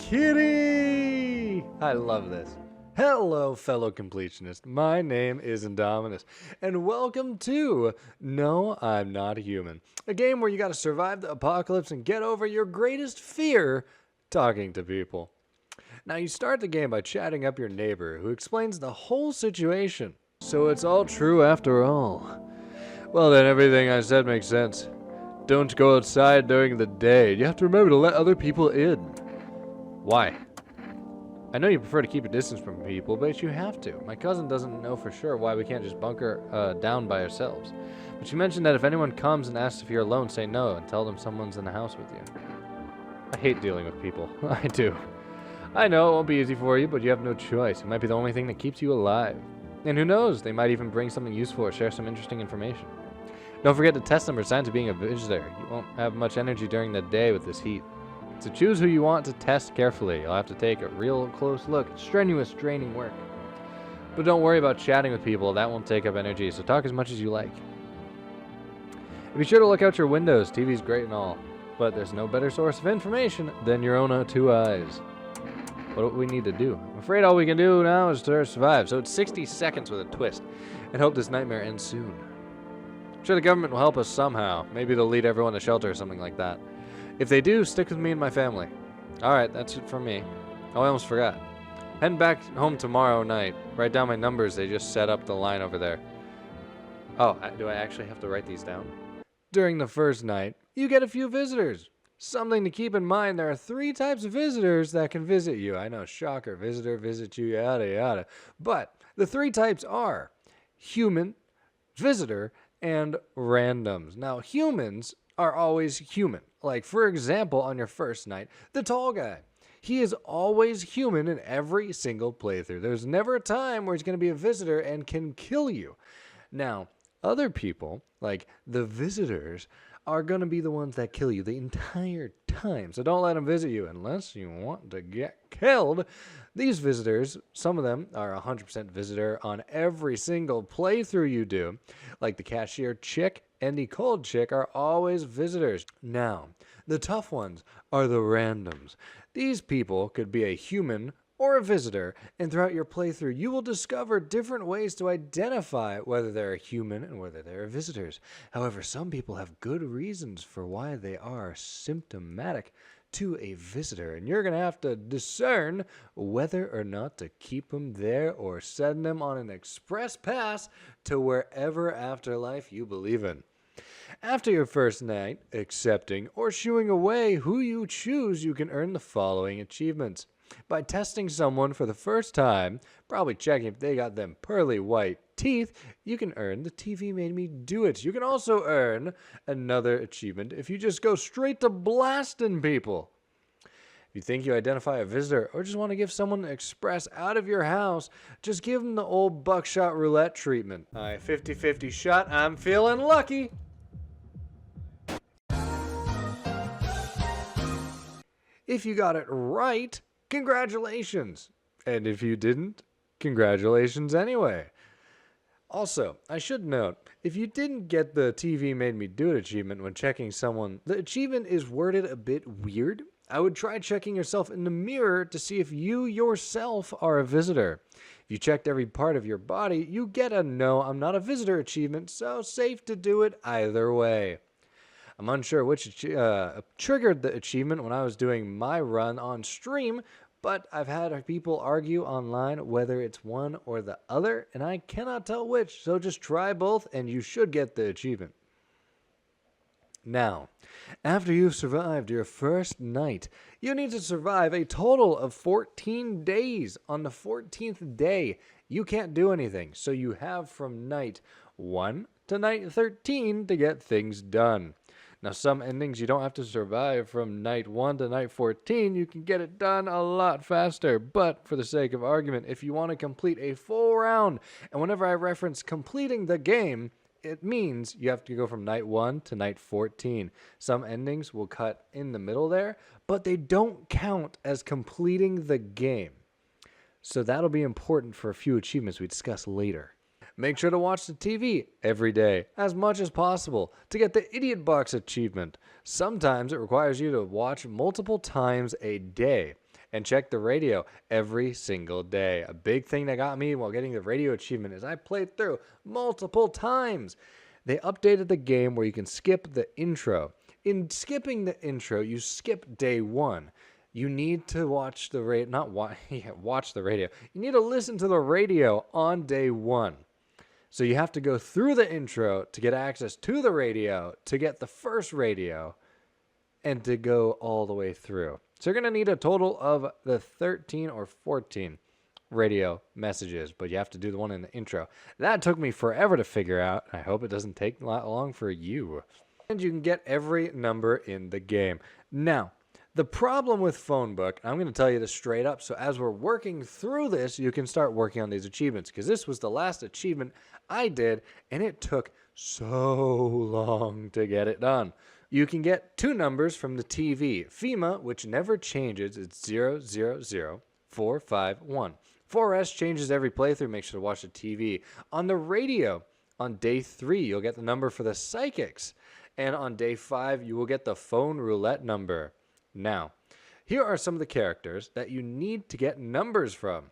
kitty! I love this. Hello, fellow completionist. My name is Indominus, and welcome to No, I'm Not Human, a game where you gotta survive the apocalypse and get over your greatest fear, talking to people. Now, you start the game by chatting up your neighbor, who explains the whole situation. So it's all true after all. Well, then everything I said makes sense. Don't go outside during the day. You have to remember to let other people in. Why? I know you prefer to keep a distance from people, but you have to. My cousin doesn't know for sure why we can't just bunker down by ourselves. But she mentioned that if anyone comes and asks if you're alone, say no and tell them someone's in the house with you. I hate dealing with people. I do. I know it won't be easy for you, but you have no choice. It might be the only thing that keeps you alive. And who knows, they might even bring something useful or share some interesting information. Don't forget to test them for signs of being a visitor. You won't have much energy during the day with this heat. So choose who you want to test carefully. You'll have to take a real close look. It's strenuous, draining work. But don't worry about chatting with people. That won't take up energy, so talk as much as you like. Be sure to look out your windows. TV's great and all, but there's no better source of information than your own two eyes. What do we need to do? I'm afraid all we can do now is to survive. So it's 60 seconds with a twist, and hope this nightmare ends soon. I'm sure the government will help us somehow. Maybe they'll lead everyone to shelter or something like that. If they do, stick with me and my family. Alright, that's it from me. Oh, I almost forgot. Heading back home tomorrow night. Write down my numbers. They just set up the line over there. Oh, do I actually have to write these down? During the first night, you get a few visitors. Something to keep in mind, there are 3 types of visitors that can visit you. I know, shocker, visitor, visit you, yada, yada. But the 3 types are human, visitor, and randoms. Now, humans are always human. Like, for example, on your first night, the tall guy. He is always human in every single playthrough. There's never a time where he's going to be a visitor and can kill you. Now, other people, like the visitors, are going to be the ones that kill you the entire time. So don't let them visit you unless you want to get killed. These visitors, some of them are 100% visitor on every single playthrough you do. Like the cashier chick and the cold chick are always visitors. Now, the tough ones are the randoms. These people could be a human or a visitor, and throughout your playthrough, you will discover different ways to identify whether they're a human and whether they're visitors. However, some people have good reasons for why they are symptomatic to a visitor, and you're going to have to discern whether or not to keep them there or send them on an express pass to wherever afterlife you believe in. After your first night, accepting or shooing away who you choose, you can earn the following achievements. By testing someone for the first time, probably checking if they got them pearly white teeth, you can earn the TV made me do it. You can also earn another achievement if you just go straight to blasting people. If you think you identify a visitor or just want to give someone an express out of your house, just give them the old buckshot roulette treatment. Alright, 50-50 shot. I'm feeling lucky. If you got it right, congratulations. And if you didn't, congratulations anyway. Also, I should note, if you didn't get the TV made me do it achievement when checking someone, the achievement is worded a bit weird. I would try checking yourself in the mirror to see if you yourself are a visitor. If you checked every part of your body, you get a no, I'm not a visitor achievement, so safe to do it either way. I'm unsure which triggered the achievement when I was doing my run on stream, but I've had people argue online whether it's one or the other, and I cannot tell which, so just try both and you should get the achievement. Now, after you've survived your first night, you need to survive a total of 14 days. On the 14th day, you can't do anything, so you have from night 1 to night 13 to get things done. Now, some endings you don't have to survive from night 1 to night 14. You can get it done a lot faster. But for the sake of argument, if you want to complete a full round, and whenever I reference completing the game, it means you have to go from night 1 to night 14. Some endings will cut in the middle there, but they don't count as completing the game. So that'll be important for a few achievements we discuss later. Make sure to watch the TV every day, as much as possible, to get the Idiot Box achievement. Sometimes it requires you to watch multiple times a day. and check the radio every single day. A big thing that got me while getting the radio achievement is I played through multiple times. They updated the game where you can skip the intro. In skipping the intro, you skip day 1. You need to watch the radio, watch the radio. You need to listen to the radio on day 1. So you have to go through the intro to get access to the radio, to get the first radio, and to go all the way through. So you're going to need a total of the 13 or 14 radio messages, but you have to do the one in the intro. That took me forever to figure out. I hope it doesn't take long for you. And you can get every number in the game. Now, the problem with Phone Book, I'm going to tell you this straight up, so as we're working through this, you can start working on these achievements, because this was the last achievement I did, and it took so long to get it done. You can get 2 numbers from the TV. FEMA, which never changes, it's 000451. 4S changes every playthrough, make sure to watch the TV. On the radio, on day 3, you'll get the number for the psychics, and on day 5, you will get the phone roulette number. Now, here are some of the characters that you need to get numbers from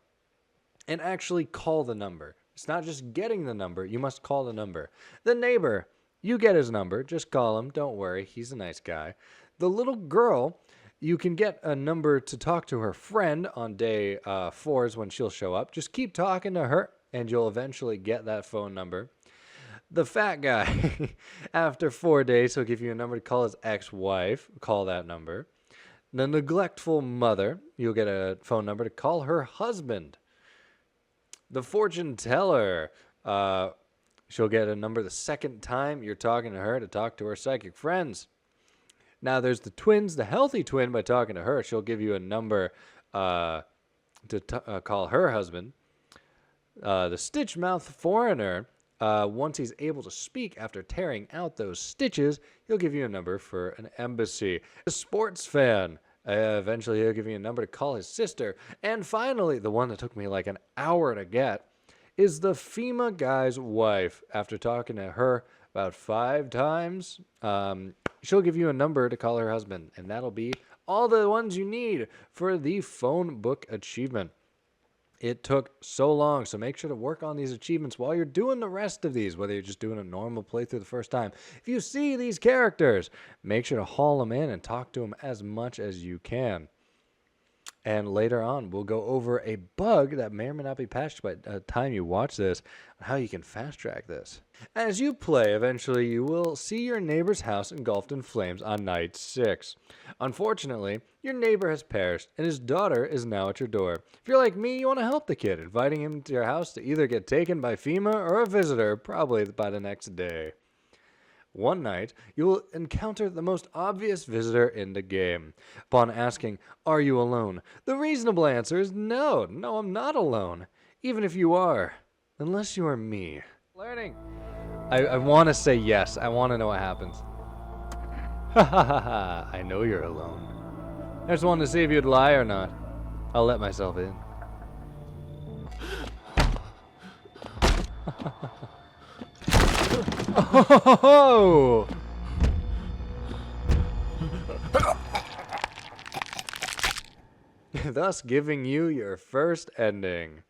and actually call the number. It's not just getting the number, you must call the number. The neighbor, you get his number, just call him, don't worry, he's a nice guy. The little girl, you can get a number to talk to her friend on day 4 is when she'll show up. Just keep talking to her and you'll eventually get that phone number. The fat guy, after 4 days, he'll give you a number to call his ex-wife, call that number. The neglectful mother, you'll get a phone number to call her husband. The fortune teller, she'll get a number the second time you're talking to her to talk to her psychic friends. Now there's the twins, the healthy twin, by talking to her, she'll give you a number to call her husband. The stitch mouth foreigner, once he's able to speak after tearing out those stitches, he'll give you a number for an embassy. The sports fan, eventually he'll give you a number to call his sister. And finally, the one that took me like an hour to get, is the FEMA guy's wife. After talking to her about 5 times, she'll give you a number to call her husband. And that'll be all the ones you need for the phone book achievement. It took so long, so make sure to work on these achievements while you're doing the rest of these, whether you're just doing a normal playthrough the first time. If you see these characters, make sure to haul them in and talk to them as much as you can. And later on, we'll go over a bug that may or may not be patched by the time you watch this, on how you can fast track this. As you play, eventually you will see your neighbor's house engulfed in flames on night 6. Unfortunately, your neighbor has perished, and his daughter is now at your door. If you're like me, you want to help the kid, inviting him to your house to either get taken by FEMA or a visitor, probably by the next day. One night, you will encounter the most obvious visitor in the game. Upon asking, "Are you alone?" the reasonable answer is no. No, I'm not alone. Even if you are. Unless you are me. Learning. I want to say yes. I want to know what happens. Ha ha ha ha. I know you're alone. I just wanted to see if you'd lie or not. I'll let myself in. Oh! Thus giving you your first ending.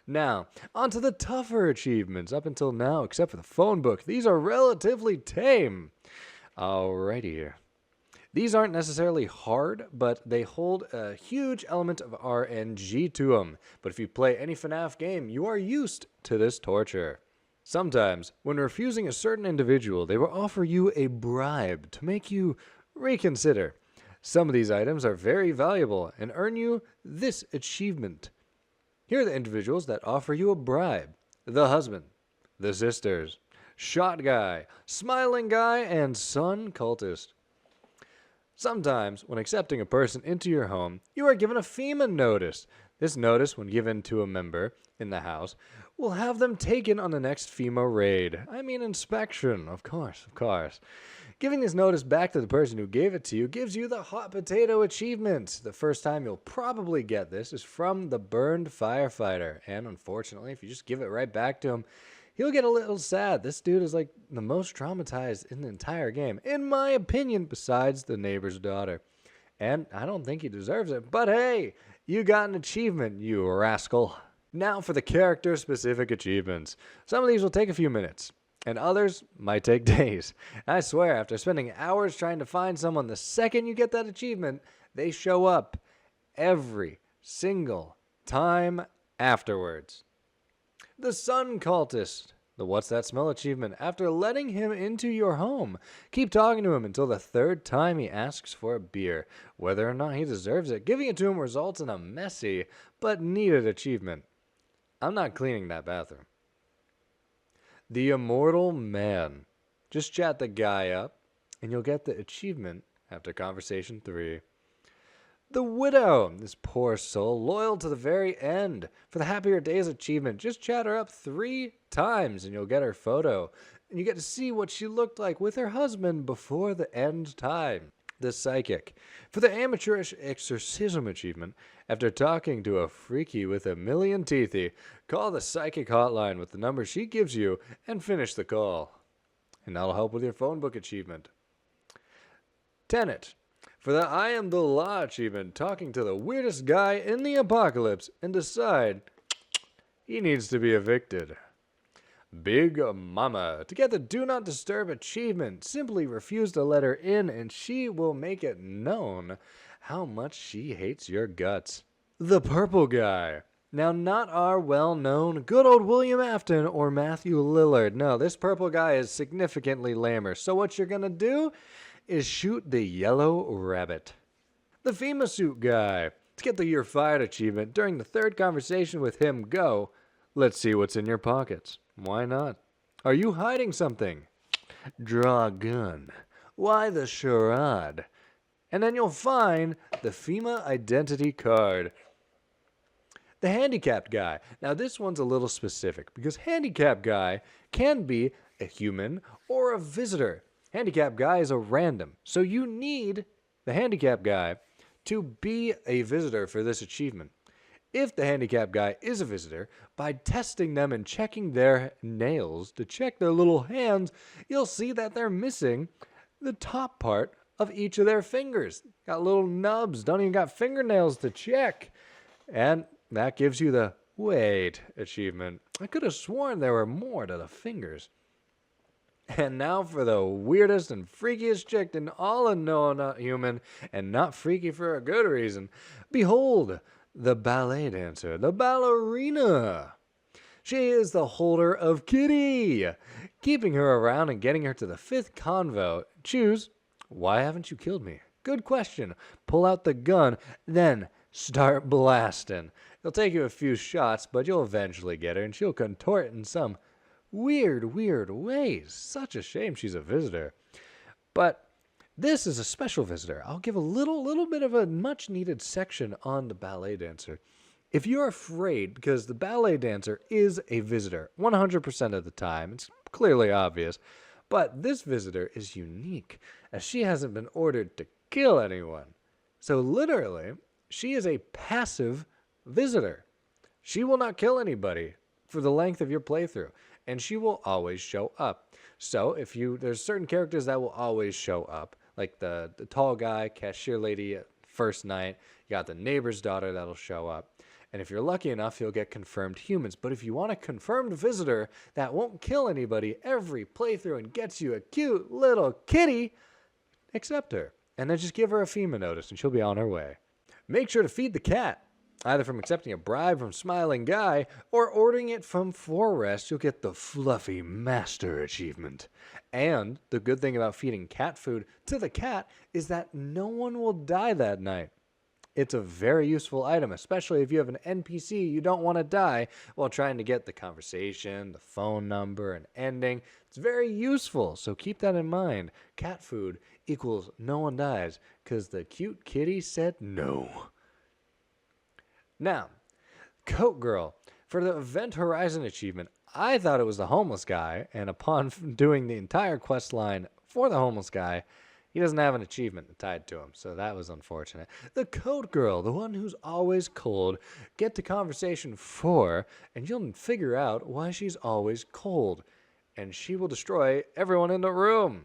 Now, on to the tougher achievements up until now, except for the phone book. These are relatively tame. Alrighty here. These aren't necessarily hard, but they hold a huge element of RNG to them. But if you play any FNAF game, you are used to this torture. Sometimes, when refusing a certain individual, they will offer you a bribe to make you reconsider. Some of these items are very valuable and earn you this achievement. Here are the individuals that offer you a bribe: the husband, the sisters, shot guy, smiling guy, and sun cultist. Sometimes, when accepting a person into your home, you are given a FEMA notice. This notice, when given to a member in the house, will have them taken on the next FEMA raid. I mean inspection, of course. Giving this notice back to the person who gave it to you gives you the hot potato achievement. The first time you'll probably get this is from the burned firefighter. And unfortunately, if you just give it right back to him, he'll get a little sad. This dude is like the most traumatized in the entire game, in my opinion, besides the neighbor's daughter. And I don't think he deserves it, but hey, you got an achievement, you rascal. Now for the character-specific achievements. Some of these will take a few minutes, and others might take days. I swear, after spending hours trying to find someone, the second you get that achievement, they show up every single time afterwards. The Sun Cultist. The What's That Smell achievement. After letting him into your home, keep talking to him until the third time he asks for a beer. Whether or not he deserves it, giving it to him results in a messy but needed achievement. I'm not cleaning that bathroom. The Immortal Man. Just chat the guy up, and you'll get the achievement after conversation 3. The Widow. This poor soul, loyal to the very end. For the Happier Days achievement, just chat her up 3 times, and you'll get her photo. And you get to see what she looked like with her husband before the end time. The Psychic. For the Amateurish Exorcism achievement, after talking to a freaky with a million teethy, call the Psychic hotline with the number she gives you and finish the call. And that'll help with your phone book achievement. Tenet. For the I Am the Law achievement, talking to the weirdest guy in the apocalypse and decide he needs to be evicted. Big Mama. To get the Do Not Disturb achievement, simply refuse to let her in and she will make it known how much she hates your guts. The Purple Guy. Now, not our well-known good old William Afton or Matthew Lillard. No, this purple guy is significantly lamer. So what you're going to do is shoot the Yellow Rabbit. The FEMA Suit Guy. To get the You're Fired achievement, during the third conversation with him, go, let's see what's in your pockets. Why not? Are you hiding something? Draw a gun. Why the charade? And then you'll find the FEMA identity card. The Handicapped Guy. Now this one's a little specific because Handicapped Guy can be a human or a visitor. Handicapped Guy is a random. So you need the Handicapped Guy to be a visitor for this achievement. If the Handicapped Guy is a visitor, by testing them and checking their nails to check their little hands, you'll see that they're missing the top part of each of their fingers. Got little nubs, don't even got fingernails to check. And that gives you the wait achievement. I could have sworn there were more to the fingers. And now for the weirdest and freakiest chick in all of No Not Human, and not freaky for a good reason. Behold, the ballet dancer, the ballerina. She is the holder of Kitty. Keeping her around and getting her to the 5th convo. Choose, why haven't you killed me? Good question. Pull out the gun, then start blasting. It'll take you a few shots, but you'll eventually get her, and she'll contort in some weird ways. Such a shame she's a visitor. But this is a special visitor. I'll give a little bit of a much-needed section on the ballet dancer. If you're afraid, because the ballet dancer is a visitor 100% of the time, it's clearly obvious, but this visitor is unique, as she hasn't been ordered to kill anyone. So literally, she is a passive visitor. She will not kill anybody for the length of your playthrough, and she will always show up. So there's certain characters that will always show up, like the tall guy, cashier lady at first night. You got the neighbor's daughter that'll show up. And if you're lucky enough, you'll get confirmed humans. But if you want a confirmed visitor that won't kill anybody every playthrough and gets you a cute little kitty, accept her. And then just give her a FEMA notice and she'll be on her way. Make sure to feed the cat. Either from accepting a bribe from Smiling Guy or ordering it from Forrest, you'll get the Fluffy Master achievement. And the good thing about feeding cat food to the cat is that no one will die that night. It's a very useful item, especially if you have an NPC you don't want to die while trying to get the conversation, the phone number, and ending. It's very useful, so keep that in mind. Cat food equals no one dies because the cute kitty said no. Now, Coat Girl. For the Event Horizon achievement, I thought it was the homeless guy, and upon doing the entire quest line for the homeless guy, he doesn't have an achievement tied to him, so that was unfortunate. The Coat Girl, the one who's always cold, get to conversation 4, and you'll figure out why she's always cold, and she will destroy everyone in the room.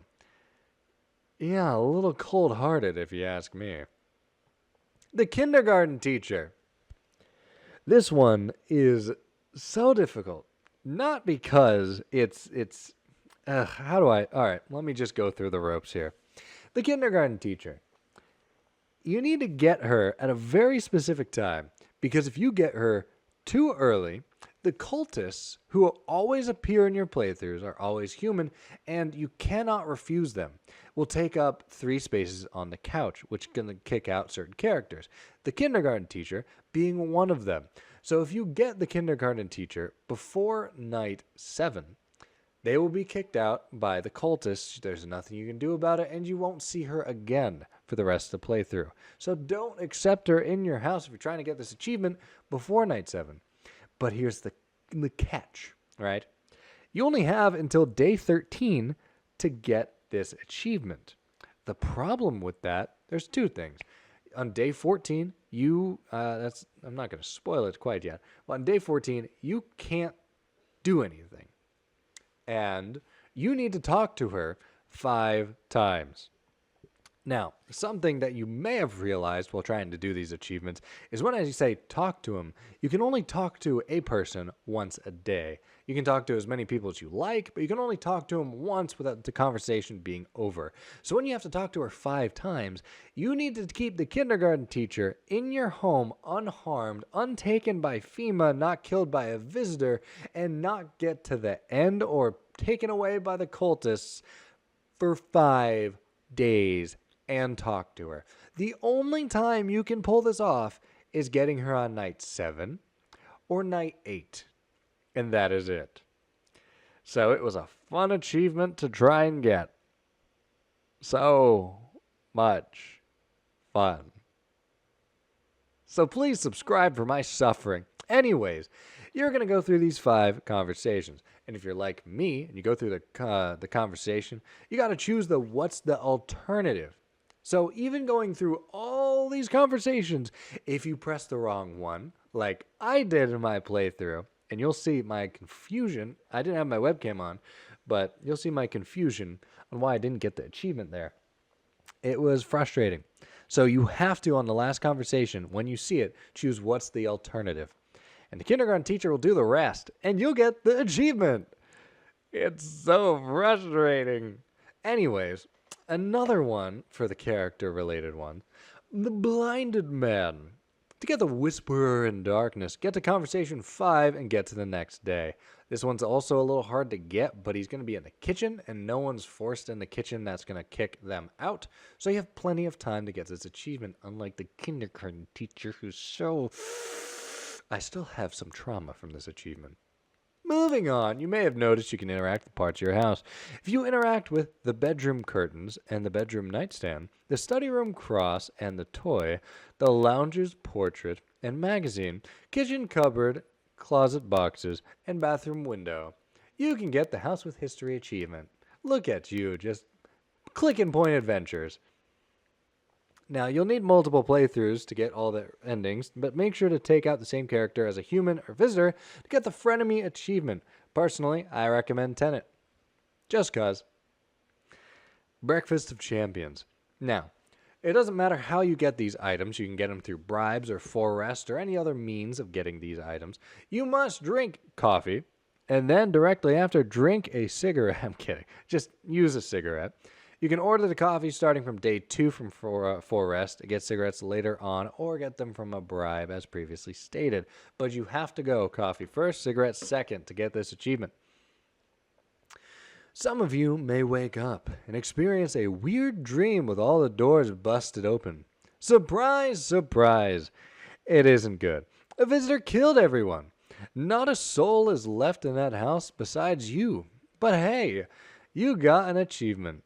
Yeah, a little cold-hearted if you ask me. The kindergarten teacher. This one is so difficult. Not because all right, let me just go through the ropes here. The kindergarten teacher. You need to get her at a very specific time, because if you get her too early, the cultists who always appear in your playthroughs are always human, and you cannot refuse them. Will take up 3 spaces on the couch, which can kick out certain characters. The kindergarten teacher being one of them. So if you get the kindergarten teacher before night 7, they will be kicked out by the cultists. There's nothing you can do about it, and you won't see her again for the rest of the playthrough. So don't accept her in your house if you're trying to get this achievement before night 7. But here's the catch, right? You only have until day 13 to get this achievement. The problem with that, there's 2 things. On day 14, I'm not going to spoil it quite yet, but on day 14, you can't do anything. And you need to talk to her 5 times. Now, something that you may have realized while trying to do these achievements is when I say talk to him, you can only talk to a person once a day. You can talk to as many people as you like, but you can only talk to them once without the conversation being over. So when you have to talk to her 5 times, you need to keep the kindergarten teacher in your home unharmed, untaken by FEMA, not killed by a visitor, and not get to the end or taken away by the cultists for 5 days. And talk to her. The only time you can pull this off is getting her on night 7 or night 8. And that is it. So it was a fun achievement to try and get. So much fun. So please subscribe for my suffering. Anyways, you're going to go through these 5 conversations. And if you're like me and you go through the conversation, you got to choose what's the alternative. So even going through all these conversations, if you press the wrong one, like I did in my playthrough, and you'll see my confusion. I didn't have my webcam on, but you'll see my confusion on why I didn't get the achievement there. It was frustrating. So you have to, on the last conversation, when you see it, choose what's the alternative. And the kindergarten teacher will do the rest, and you'll get the achievement. It's so frustrating. Anyways, another one for the character-related one. The blinded man. To get the whisperer in darkness, get to conversation 5 and get to the next day. This one's also a little hard to get, but he's going to be in the kitchen, and no one's forced in the kitchen. That's going to kick them out. So you have plenty of time to get this achievement, unlike the kindergarten teacher who's so... I still have some trauma from this achievement. Moving on, you may have noticed you can interact with parts of your house. If you interact with the bedroom curtains and the bedroom nightstand, the study room cross and the toy, the lounger's portrait and magazine, kitchen cupboard, closet boxes, and bathroom window, you can get the House with History achievement. Look at you, just click and point adventures. Now, you'll need multiple playthroughs to get all the endings, but make sure to take out the same character as a human or visitor to get the Frenemy achievement. Personally, I recommend Tenet. Just cause. Breakfast of Champions. Now, it doesn't matter how you get these items. You can get them through bribes or forest or any other means of getting these items. You must drink coffee, and then directly after, drink a cigarette. I'm kidding. Just use a cigarette. You can order the coffee starting from day 2 from Forest, get cigarettes later on, or get them from a bribe as previously stated. But you have to go coffee first, cigarettes second to get this achievement. Some of you may wake up and experience a weird dream with all the doors busted open. Surprise, surprise. It isn't good. A visitor killed everyone. Not a soul is left in that house besides you. But hey, you got an achievement.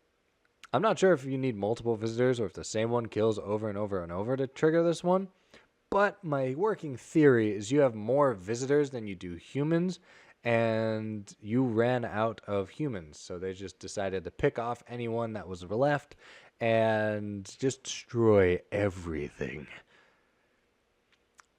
I'm not sure if you need multiple visitors or if the same one kills over and over and over to trigger this one, but my working theory is you have more visitors than you do humans, and you ran out of humans, so they just decided to pick off anyone that was left and just destroy everything.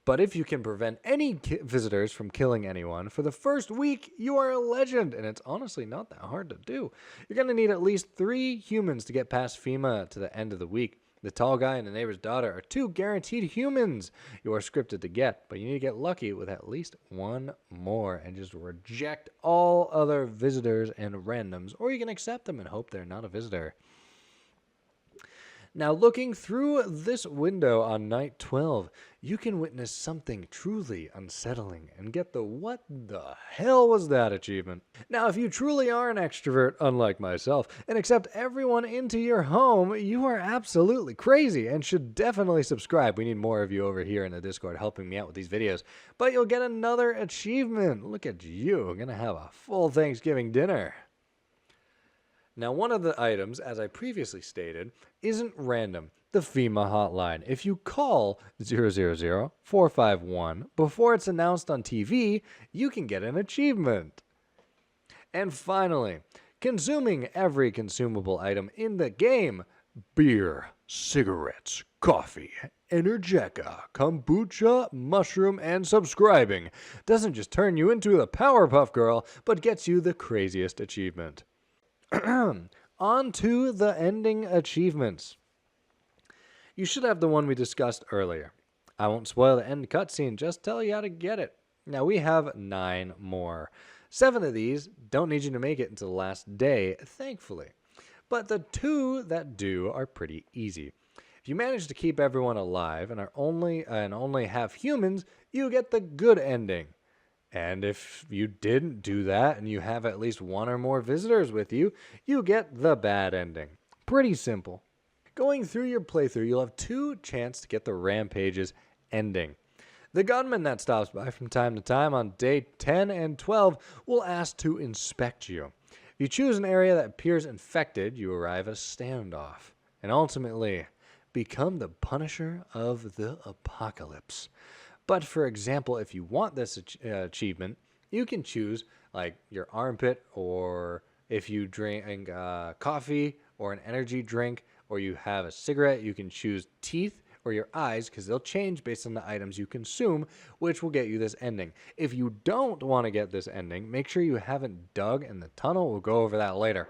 But if you can prevent any visitors from killing anyone, for the first week, you are a legend. And it's honestly not that hard to do. You're going to need at least 3 humans to get past FEMA to the end of the week. The tall guy and the neighbor's daughter are 2 guaranteed humans you are scripted to get, but you need to get lucky with at least 1 more and just reject all other visitors and randoms, or you can accept them and hope they're not a visitor. Now, looking through this window on night 12, you can witness something truly unsettling and get the "what the hell was that" achievement. Now, if you truly are an extrovert, unlike myself, and accept everyone into your home, you are absolutely crazy and should definitely subscribe. We need more of you over here in the Discord helping me out with these videos. But you'll get another achievement. Look at you, gonna have a full Thanksgiving dinner. Now, one of the items, as I previously stated, isn't random. The FEMA hotline. If you call 000-451 before it's announced on TV, you can get an achievement. And finally, consuming every consumable item in the game: beer, cigarettes, coffee, Energeca, kombucha, mushroom, and subscribing doesn't just turn you into the Powerpuff Girl, but gets you the craziest achievement. On to the ending achievements. You should have the one we discussed earlier. I won't spoil the end cutscene, just tell you how to get it. Now we have 9 more. 7 of these don't need you to make it until the last day, thankfully. But the 2 that do are pretty easy. If you manage to keep everyone alive and only have humans, you get the good ending. And if you didn't do that and you have at least 1 or more visitors with you, you get the bad ending. Pretty simple. Going through your playthrough, you'll have 2 chances to get the Rampage's ending. The gunman that stops by from time to time on day 10 and 12 will ask to inspect you. If you choose an area that appears infected, you arrive at a standoff, and ultimately become the Punisher of the Apocalypse. But for example, if you want this achievement, you can choose like your armpit, or if you drink coffee or an energy drink, or you have a cigarette, you can choose teeth or your eyes, because they'll change based on the items you consume, which will get you this ending. If you don't want to get this ending, make sure you haven't dug in the tunnel. We'll go over that later.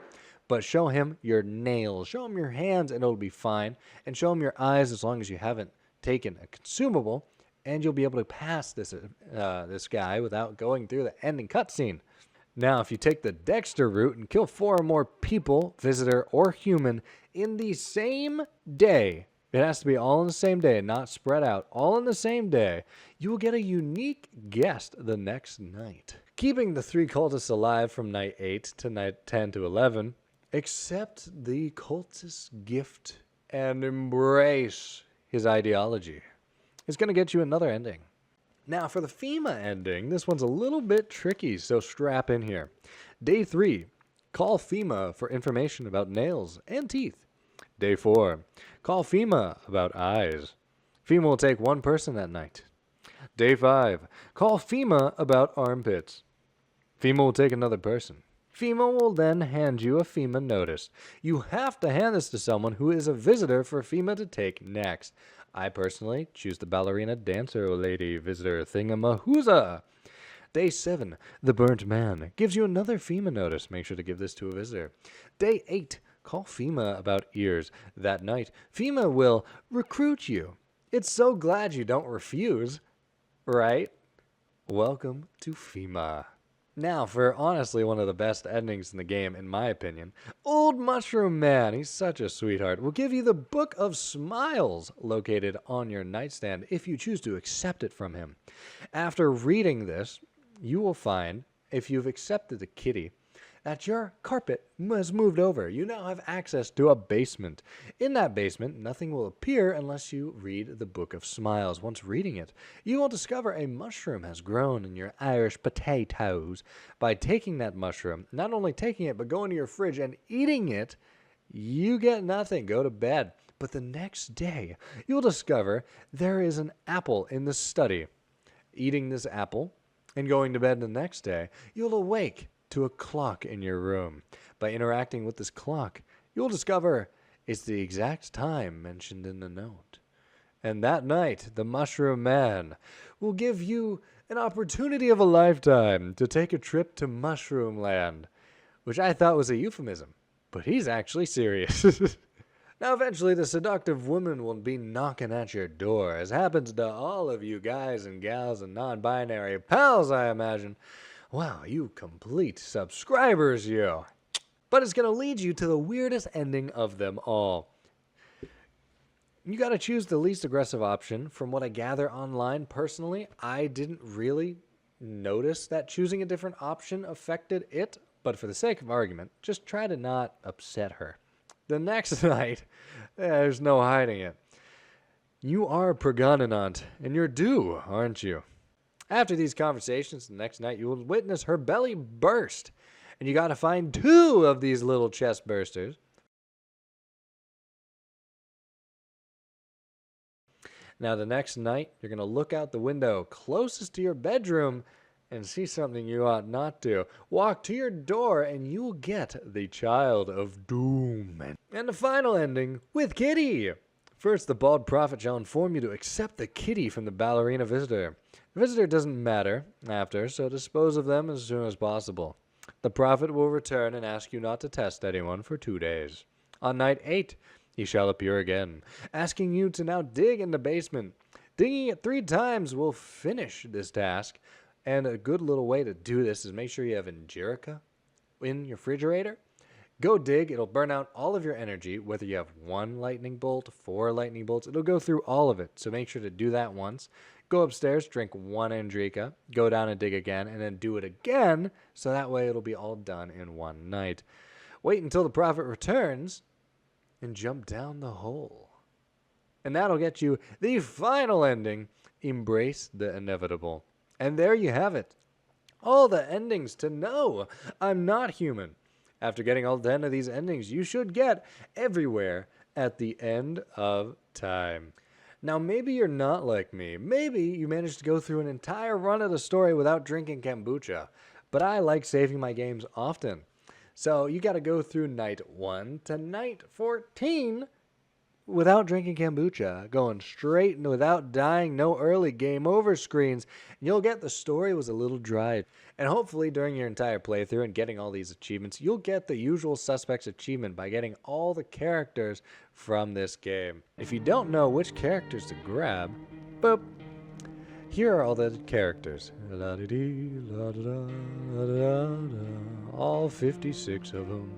But show him your nails, show him your hands, and it'll be fine. And show him your eyes as long as you haven't taken a consumable, and you'll be able to pass this guy without going through the ending cutscene. Now, if you take the Dexter route and kill 4 or more people, visitor or human, in the same day, it has to be all in the same day, not spread out, all in the same day, you will get a unique guest the next night. Keeping the 3 cultists alive from night 8 to night 10 to 11, accept the cultist's gift and embrace his ideology. It's going to get you another ending. Now, for the FEMA ending, this one's a little bit tricky, so strap in here. Day 3, call FEMA for information about nails and teeth. Day 4, call FEMA about eyes. FEMA will take 1 person that night. Day 5, call FEMA about armpits. FEMA will take another person. FEMA will then hand you a FEMA notice. You have to hand this to someone who is a visitor for FEMA to take next. I personally choose the ballerina dancer lady visitor thingamahooza. Day 7, the burnt man gives you another FEMA notice. Make sure to give this to a visitor. Day 8, call FEMA about ears. That night, FEMA will recruit you. It's so glad you don't refuse, right? Welcome to FEMA. Now, for honestly one of the best endings in the game, in my opinion, Old Mushroom Man, he's such a sweetheart, will give you the Book of Smiles located on your nightstand if you choose to accept it from him. After reading this, you will find, if you've accepted the kitty, that your carpet has moved over. You now have access to a basement. In that basement, nothing will appear unless you read the Book of Smiles. Once reading it, you will discover a mushroom has grown in your Irish potatoes. By taking that mushroom, not only taking it, but going to your fridge and eating it, you get nothing. Go to bed. But the next day, you'll discover there is an apple in the study. Eating this apple and going to bed the next day, you'll awake to a clock in your room. By interacting with this clock, you'll discover it's the exact time mentioned in the note. And that night, the Mushroom Man will give you an opportunity of a lifetime to take a trip to Mushroom Land, which I thought was a euphemism, but he's actually serious. Now, eventually, the seductive woman will be knocking at your door, as happens to all of you guys and gals and non-binary pals, I imagine. Wow, you complete subscribers, you. But it's going to lead you to the weirdest ending of them all. You got to choose the least aggressive option. From what I gather online, personally, I didn't really notice that choosing a different option affected it. But for the sake of argument, just try to not upset her. The next night, there's no hiding it. You are pregnant, and you're due, aren't you? After these conversations, the next night you will witness her belly burst. And you got to find 2 of these little chest bursters. Now, the next night, you're going to look out the window closest to your bedroom and see something you ought not to. Walk to your door, and you will get the Child of Doom. And the final ending with Kitty. First, the bald prophet shall inform you to accept the kitty from the ballerina visitor. The visitor doesn't matter after, so dispose of them as soon as possible. The prophet will return and ask you not to test anyone for 2 days. On night 8, he shall appear again, asking you to now dig in the basement. Digging it 3 times will finish this task, and a good little way to do this is make sure you have Angelica in your refrigerator. Go dig, it'll burn out all of your energy, whether you have 1 lightning bolt, 4 lightning bolts, it'll go through all of it, so make sure to do that once. Go upstairs, drink 1 Angelica, go down and dig again, and then do it again, so that way it'll be all done in 1 night. Wait until the prophet returns, and jump down the hole. And that'll get you the final ending, embrace the inevitable. And there you have it. All the endings to know I'm not human. After getting all 10 of these endings, you should get everywhere at the end of time. Now, maybe you're not like me. Maybe you managed to go through an entire run of the story without drinking kombucha. But I like saving my games often. So you got to go through night 1 to night 14 without drinking kombucha, going straight and without dying, no early game over screens. And you'll get the story was a little dry. And hopefully during your entire playthrough and getting all these achievements, you'll get the usual suspects achievement by getting all the characters from this game. If you don't know which characters to grab, boop. Here are all the characters. All 56 of them.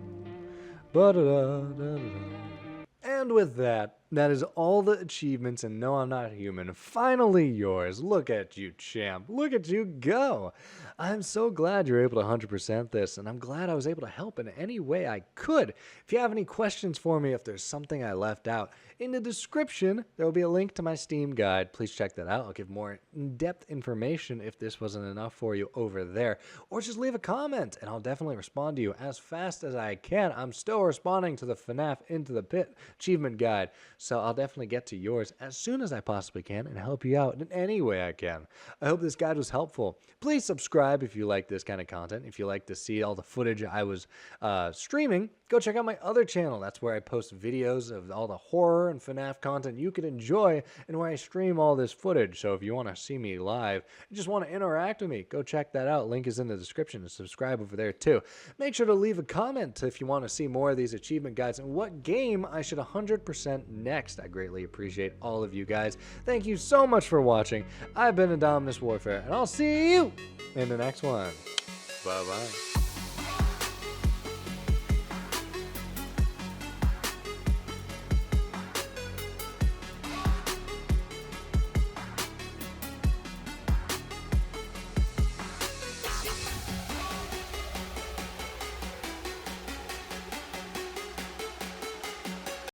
And with that, that is all the achievements and No, I'm Not Human. Finally yours. Look at you, champ. Look at you go. I'm so glad you're able to 100% this, and I'm glad I was able to help in any way I could. If you have any questions for me, if there's something I left out, in the description, there will be a link to my Steam guide. Please check that out. I'll give more in-depth information if this wasn't enough for you over there. Or just leave a comment, and I'll definitely respond to you as fast as I can. I'm still responding to the FNAF Into the Pit achievement guide, so I'll definitely get to yours as soon as I possibly can and help you out in any way I can. I hope this guide was helpful. Please subscribe if you like this kind of content. If you like to see all the footage I was streaming, go check out my other channel. That's where I post videos of all the horror and FNAF content you could enjoy and where I stream all this footage. So if you want to see me live and just want to interact with me, go check that out. Link is in the description and subscribe over there too. Make sure to leave a comment if you want to see more of these achievement guides and what game I should 100% next. I greatly appreciate all of you guys. Thank you so much for watching. I've been IndominusWarfare, and I'll see you in the next one. Bye-bye.